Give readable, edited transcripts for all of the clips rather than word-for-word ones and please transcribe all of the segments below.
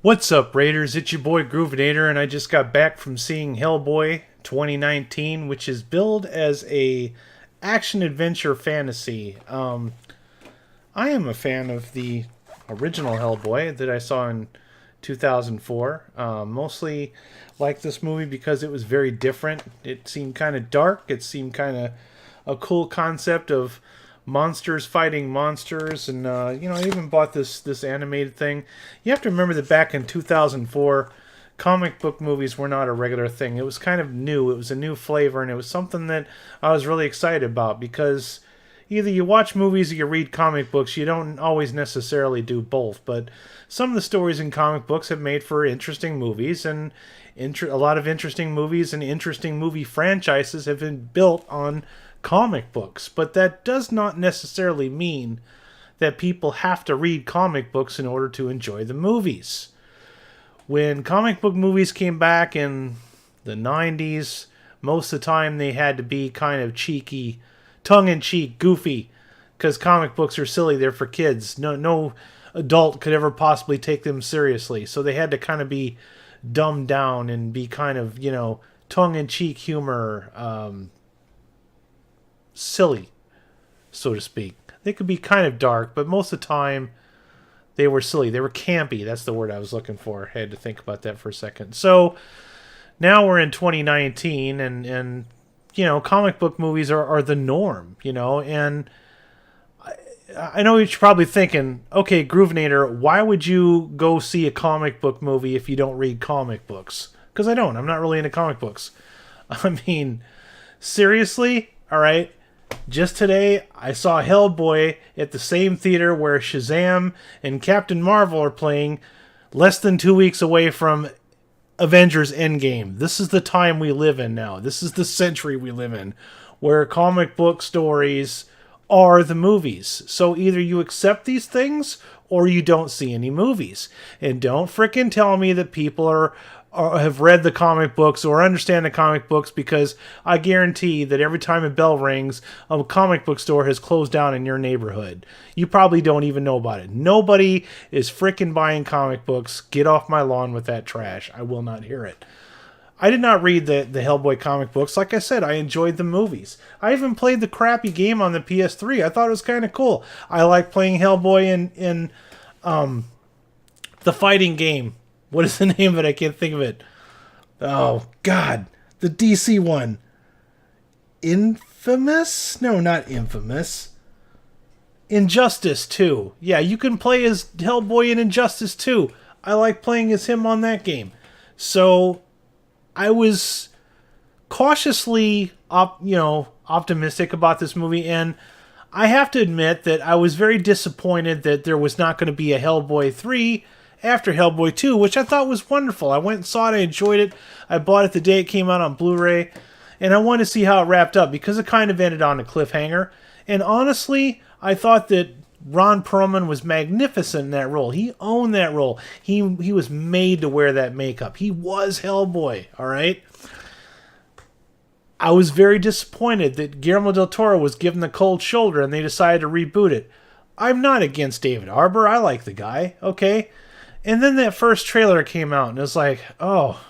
What's up, Raiders? It's your boy Groovinator, and I just got back from seeing Hellboy 2019, which is billed as a action-adventure fantasy. I am a fan of the original Hellboy that I saw in 2004. Mostly like this movie because it was very different. It seemed kind of dark. It seemed kind of a cool concept of monsters fighting monsters, and I even bought this animated thing. You have to remember that back in 2004, comic book movies were not a regular thing. It was kind of new. It was a new flavor, and it was something that I was really excited about because either you watch movies or you read comic books. You don't always necessarily do both, but some of the stories in comic books have made for interesting movies, and a lot of interesting movies and interesting movie franchises have been built on comic books. But that does not necessarily mean that people have to read comic books in order to enjoy the movies. When comic book movies came back in the 90s, most of the time they had to be kind of cheeky, tongue-in-cheek, goofy, because comic books are silly. They're for kids. No adult could ever possibly take them seriously. So they had to kind of be dumbed down and be kind of, tongue-in-cheek humor, silly, so to speak. They could be kind of dark, but most of the time they were silly. They were campy. That's the word I was looking for. I had to think about that for a second. So now we're in 2019, and comic book movies are the norm, and I know you're probably thinking, okay, Groovinator, why would you go see a comic book movie if you don't read comic books? Because I don't. I'm not really into comic books. I mean, seriously? All right. Just today, I saw Hellboy at the same theater where Shazam and Captain Marvel are playing, less than 2 weeks away from Avengers Endgame. This is the time we live in now. This is the century we live in, where comic book stories are the movies. So either you accept these things or you don't see any movies. And don't frickin' tell me that people have read the comic books or understand the comic books, because I guarantee that every time a bell rings, a comic book store has closed down in your neighborhood. You probably don't even know about it. Nobody is frickin' buying comic books. Get off my lawn with that trash. I will not hear it. I did not read the Hellboy comic books. Like I said, I enjoyed the movies. I even played the crappy game on the PS3. I thought it was kind of cool. I like playing Hellboy in the fighting game. What is the name of it? I can't think of it. Oh, God. The DC one. Infamous? No, not Infamous. Injustice 2. Yeah, you can play as Hellboy in Injustice 2. I like playing as him on that game. So I was cautiously optimistic about this movie, and I have to admit that I was very disappointed that there was not going to be a Hellboy 3 after Hellboy 2, which I thought was wonderful. I went and saw it, I enjoyed it. I bought it the day it came out on Blu-ray, and I wanted to see how it wrapped up because it kind of ended on a cliffhanger. And honestly, I thought that Ron Perlman was magnificent in that role. He owned that role. He was made to wear that makeup. He was Hellboy, all right? I was very disappointed that Guillermo del Toro was given the cold shoulder and they decided to reboot it. I'm not against David Harbour. I like the guy, okay? And then that first trailer came out, and it was like, oh,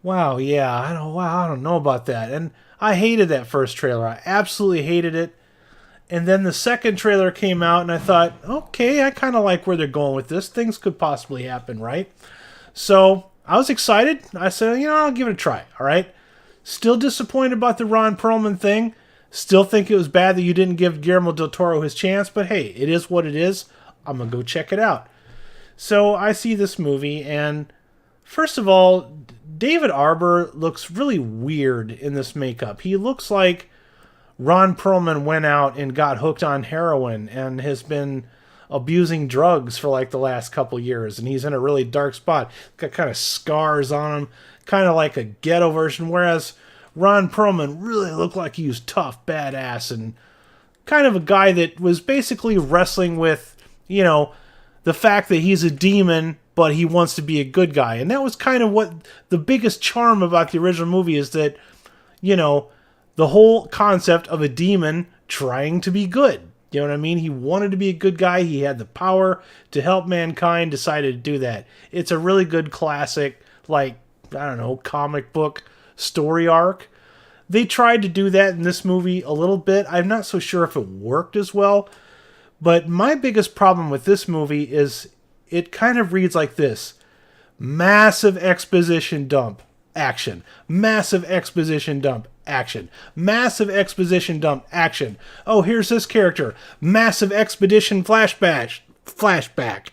wow, yeah, I don't know about that. And I hated that first trailer. I absolutely hated it. And then the second trailer came out, and I thought, okay, I kind of like where they're going with this. Things could possibly happen, right? So I was excited. I said, I'll give it a try, all right? Still disappointed about the Ron Perlman thing. Still think it was bad that you didn't give Guillermo del Toro his chance, but hey, it is what it is. I'm going to go check it out. So I see this movie, and first of all, David Harbour looks really weird in this makeup. He looks like Ron Perlman went out and got hooked on heroin and has been abusing drugs for like the last couple years, and he's in a really dark spot. Got kind of scars on him, kind of like a ghetto version, whereas Ron Perlman really looked like he was tough, badass, and kind of a guy that was basically wrestling with, the fact that he's a demon, but he wants to be a good guy. And that was kind of what the biggest charm about the original movie is, that, the whole concept of a demon trying to be good. You know what I mean? He wanted to be a good guy. He had the power to help mankind, decided to do that. It's a really good classic, like, I don't know, comic book story arc. They tried to do that in this movie a little bit. I'm not so sure if it worked as well. But my biggest problem with this movie is it kind of reads like this. Massive exposition dump, action. Massive exposition dump, action. Massive exposition dump, action. Oh, here's this character. Massive expedition flashback.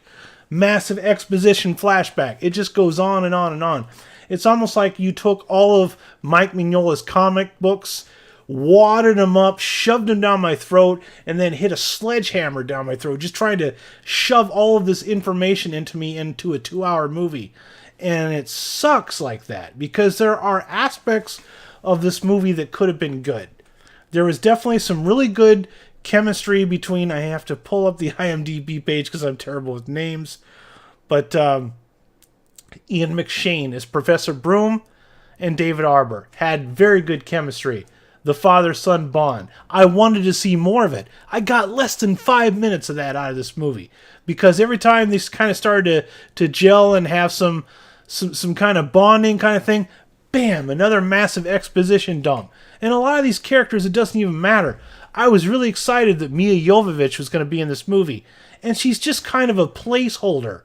Massive exposition flashback. It just goes on and on and on. It's almost like you took all of Mike Mignola's comic books, wadded them up, shoved them down my throat, and then hit a sledgehammer down my throat, just trying to shove all of this information into me into a 2-hour movie. And it sucks like that, because there are aspects of this movie that could have been good. There was definitely some really good chemistry between, I have to pull up the IMDb page because I'm terrible with names, but Ian McShane as Professor Broom and David Arbor had very good chemistry. The father-son bond. I wanted to see more of it. I got less than 5 minutes of that out of this movie, because every time they kind of started to gel and have some kind of bonding kind of thing, bam, another massive exposition dump. And a lot of these characters, it doesn't even matter. I was really excited that Mia Jovovich was going to be in this movie, and she's just kind of a placeholder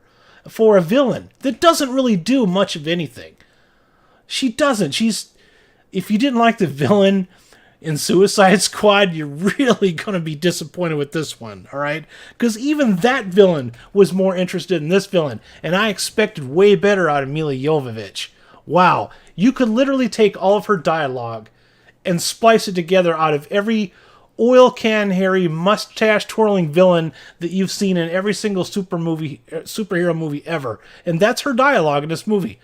for a villain that doesn't really do much of anything. She doesn't. If you didn't like the villain in Suicide Squad, you're really going to be disappointed with this one, all right? Because even that villain was more interested in this villain, and I expected way better out of Mila Jovovich. Wow, you could literally take all of her dialogue and splice it together out of every oil can hairy, mustache twirling villain that you've seen in every single superhero movie ever. And that's her dialogue in this movie.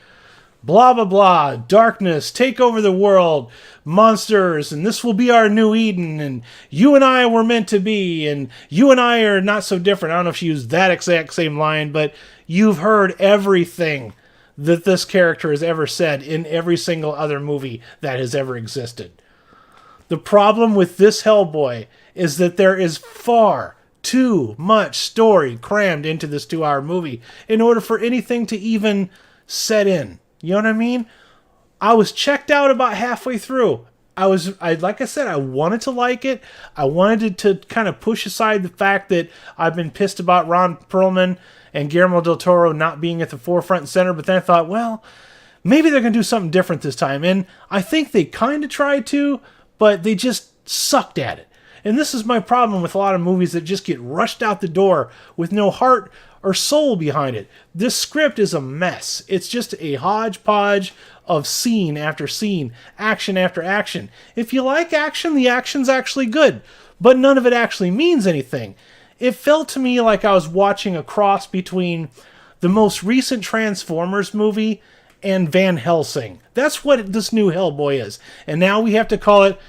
Blah, blah, blah, darkness, take over the world, monsters, and this will be our new Eden, and you and I were meant to be, and you and I are not so different. I don't know if she used that exact same line, but you've heard everything that this character has ever said in every single other movie that has ever existed. The problem with this Hellboy is that there is far too much story crammed into this 2-hour movie in order for anything to even set in. You know what I mean? I was checked out about halfway through. Like I said, I wanted to like it. I wanted to kind of push aside the fact that I've been pissed about Ron Perlman and Guillermo del Toro not being at the forefront and center, but then I thought, well, maybe they're going to do something different this time. And I think they kind of tried to, but they just sucked at it. And this is my problem with a lot of movies that just get rushed out the door with no heart or soul behind it. This script is a mess. It's just a hodgepodge of scene after scene, action after action. If you like action, the action's actually good, but none of it actually means anything. It felt to me like I was watching a cross between the most recent Transformers movie and Van Helsing. That's what this new Hellboy is. And now we have to call it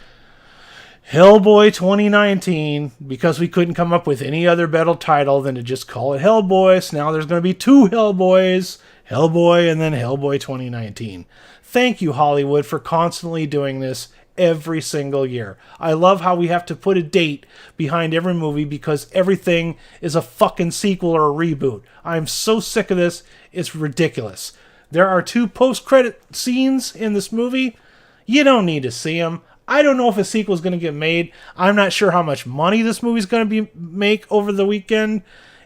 Hellboy 2019 because we couldn't come up with any other better title than to just call it Hellboy. So now there's going to be 2 Hellboys, Hellboy and then Hellboy 2019. Thank you, Hollywood, for constantly doing this every single year. I love how we have to put a date behind every movie because everything is a fucking sequel or a reboot. I'm so sick of this. It's ridiculous. There are 2 post-credit scenes in this movie. You don't need to see them. I don't know if a sequel is going to get made. I'm not sure how much money this movie is going to make over the weekend.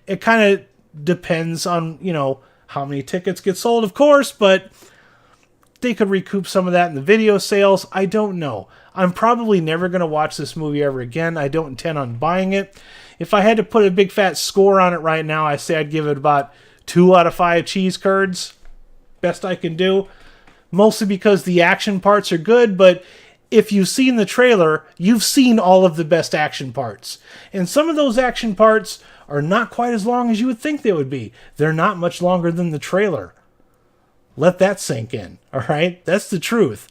It kind of depends on, how many tickets get sold, of course, but they could recoup some of that in the video sales. I don't know. I'm probably never going to watch this movie ever again. I don't intend on buying it. If I had to put a big fat score on it right now, I say I'd give it about 2 out of 5 cheese curds. Best I can do. Mostly because the action parts are good, but if you've seen the trailer, you've seen all of the best action parts. And some of those action parts are not quite as long as you would think they would be. They're not much longer than the trailer. Let that sink in, all right? That's the truth.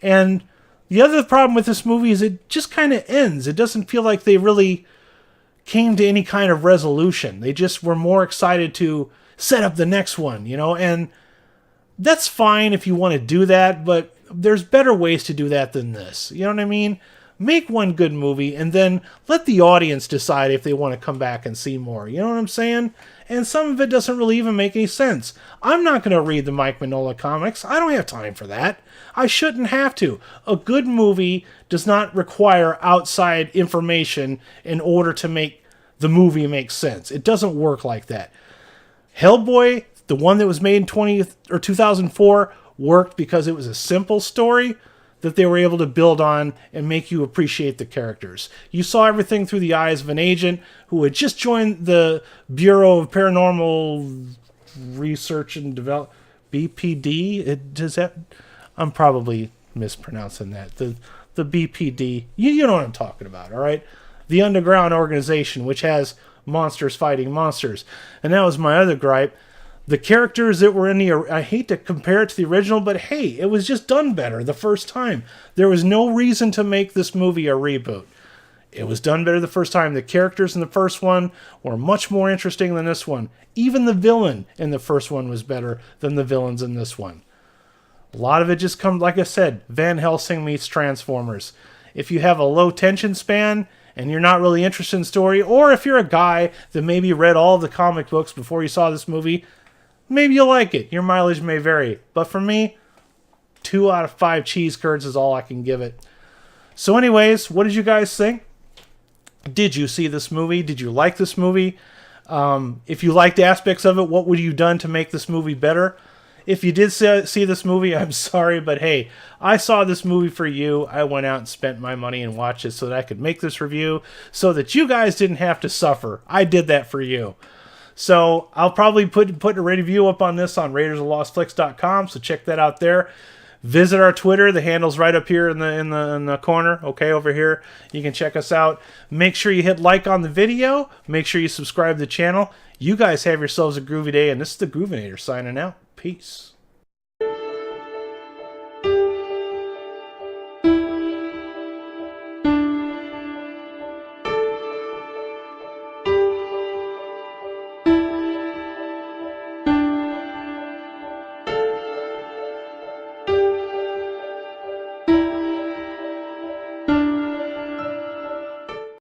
And the other problem with this movie is it just kind of ends. It doesn't feel like they really came to any kind of resolution. They just were more excited to set up the next one, and that's fine if you want to do that, but there's better ways to do that than this. You know what I mean? Make one good movie and then let the audience decide if they want to come back and see more. You know what I'm saying? And some of it doesn't really even make any sense. I'm not going to read the Mike Mignola comics. I don't have time for that. I shouldn't have to. A good movie does not require outside information in order to make the movie make sense. It doesn't work like that. Hellboy, the one that was made in 2004, worked because it was a simple story that they were able to build on and make you appreciate the characters. You saw everything through the eyes of an agent who had just joined the Bureau of Paranormal Research and Development, BPD. I'm probably mispronouncing that. The BPD. You know what I'm talking about, all right? The underground organization, which has monsters fighting monsters. And that was my other gripe. The characters that were in I hate to compare it to the original, but hey, it was just done better the first time. There was no reason to make this movie a reboot. It was done better the first time. The characters in the first one were much more interesting than this one. Even the villain in the first one was better than the villains in this one. A lot of it just comes, like I said, Van Helsing meets Transformers. If you have a low tension span and you're not really interested in story, or if you're a guy that maybe read all the comic books before you saw this movie, maybe you'll like it. Your mileage may vary. But for me, 2 out of 5 cheese curds is all I can give it. So anyways, what did you guys think? Did you see this movie? Did you like this movie? If you liked aspects of it, what would you have done to make this movie better? If you did see this movie, I'm sorry, but hey, I saw this movie for you. I went out and spent my money and watched it so that I could make this review so that you guys didn't have to suffer. I did that for you. So I'll probably put a review up on this on RaidersOfLostFlix.com, so check that out there. Visit our Twitter. The handle's right up here in the corner, okay, over here. You can check us out. Make sure you hit like on the video. Make sure you subscribe to the channel. You guys have yourselves a groovy day, and this is the Groovinator signing out. Peace.